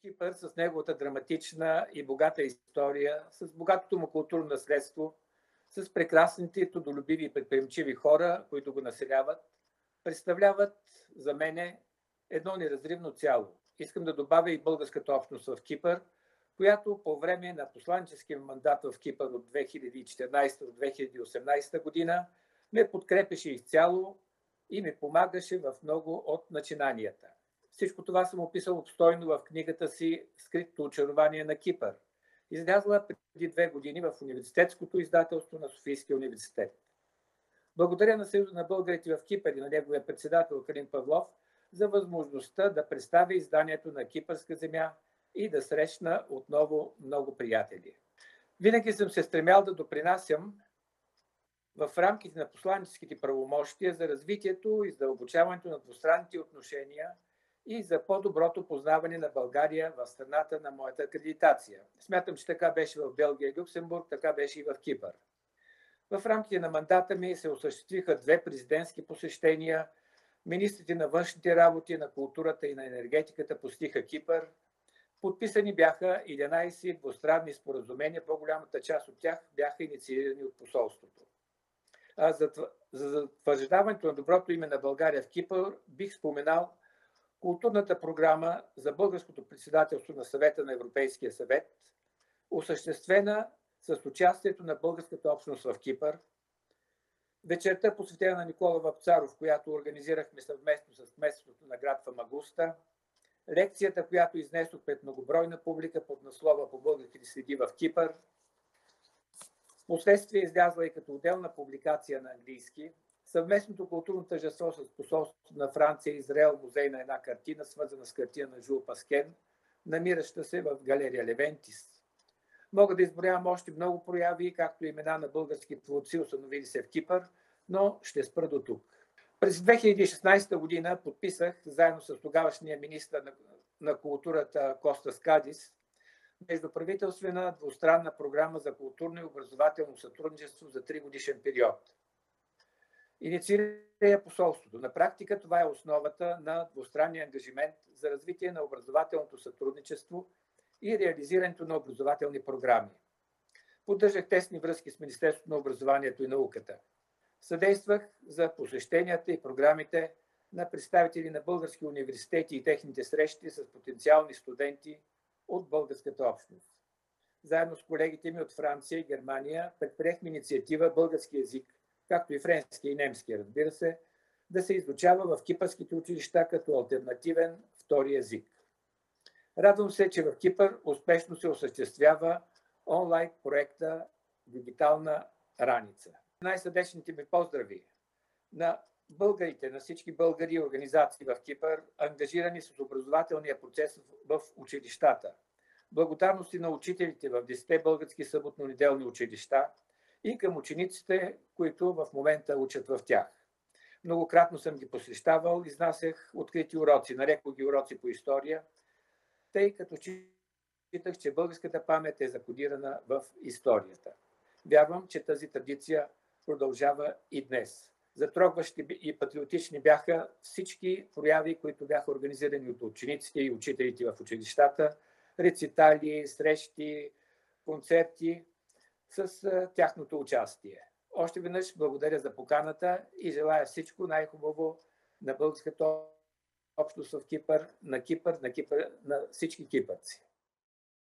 Кипър с неговата драматична и богата история, с богатото му културно наследство, с прекрасните, трудолюбиви и предприемчиви хора, които го населяват, представляват за мене едно неразривно цяло. Искам да добавя и българската общност в Кипър, която по време на посланическия мандат в Кипър от 2014 до 2018 година ме подкрепеше изцяло и ми помагаше в много от начинанията. Всичко това съм описал обстойно в книгата си "Скритото очарование на Кипър", излязла преди 2 години в университетското издателство на Софийския университет. Благодаря на Съюза на българите в Кипър и на неговия председател Калин Павлов за възможността да представя изданието на Кипърска земя и да срещна отново много приятели. Винаги съм се стремял да допринасям в рамките на посланическите правомощия за развитието и задълбочаването на двустранните отношения и за по-доброто познаване на България в страната на моята акредитация. Смятам, че така беше в Белгия и Люксембург, така беше и в Кипър. В рамките на мандата ми се осъществиха 2 президентски посещения. Министрите на външните работи, на културата и на енергетиката посетиха Кипър. Подписани бяха 11 двустранни споразумения, по-голямата част от тях бяха инициирани от посолството. За затвърждаването на доброто име на България в Кипър бих споменал културната програма за българското председателство на Съвета на Европейския съвет, осъществена с участието на българската общност в Кипър, вечерта посветена на Никола Вапцаров, която организирахме съвместно с кметството на град Фамагуста, лекцията, която изнесох пред многобройна публика под наслова "По българските следи в Кипър", впоследствие излязла и като отделна публикация на английски, съвместното културно тържество с посолството на Франция и Израел, музей на една картина, свързана с картина на Жул Паскен, намираща се в галерия Левентис. Мога да изброявам още много прояви, както и имена на български творци, установили се в Кипър, но ще спра до тук. През 2016 година подписах, заедно с тогавашния министър на културата Коста Скадис, междуправителствена двустранна програма за културно и образователно сътрудничество за 3-годишен период. Инициира посолството. На практика това е основата на двустранния ангажимент за развитие на образователното сътрудничество и реализирането на образователни програми. Поддържах тесни връзки с Министерството на образованието и науката. Съдействах за посещенията и програмите на представители на български университети и техните срещи с потенциални студенти от българската общност. Заедно с колегите ми от Франция и Германия предприехме инициатива български език, както и френски и немски, разбира се, да се изучава в кипърските училища като алтернативен втори език. Радвам се, че в Кипър успешно се осъществява онлайн проекта "Дигитална раница". Най-сърдечните ми поздрави на българите, на всички българи и организации в Кипър, ангажирани с образователния процес в училищата. Благодарности на учителите в 10 български съботно-неделни училища и към учениците, които в момента учат в тях. Многократно съм ги посещавал, изнасях открити уроци, нарекох ги уроци по история, тъй като считах, че българската памет е закодирана в историята. Вярвам, че тази традиция продължава и днес. Затрогващи и патриотични бяха всички прояви, които бяха организирани от учениците и учителите в училищата, рецитали, срещи, концерти с тяхното участие. Още веднъж благодаря за поканата и желая всичко най-хубаво на българската общност в Кипър, на всички кипърци.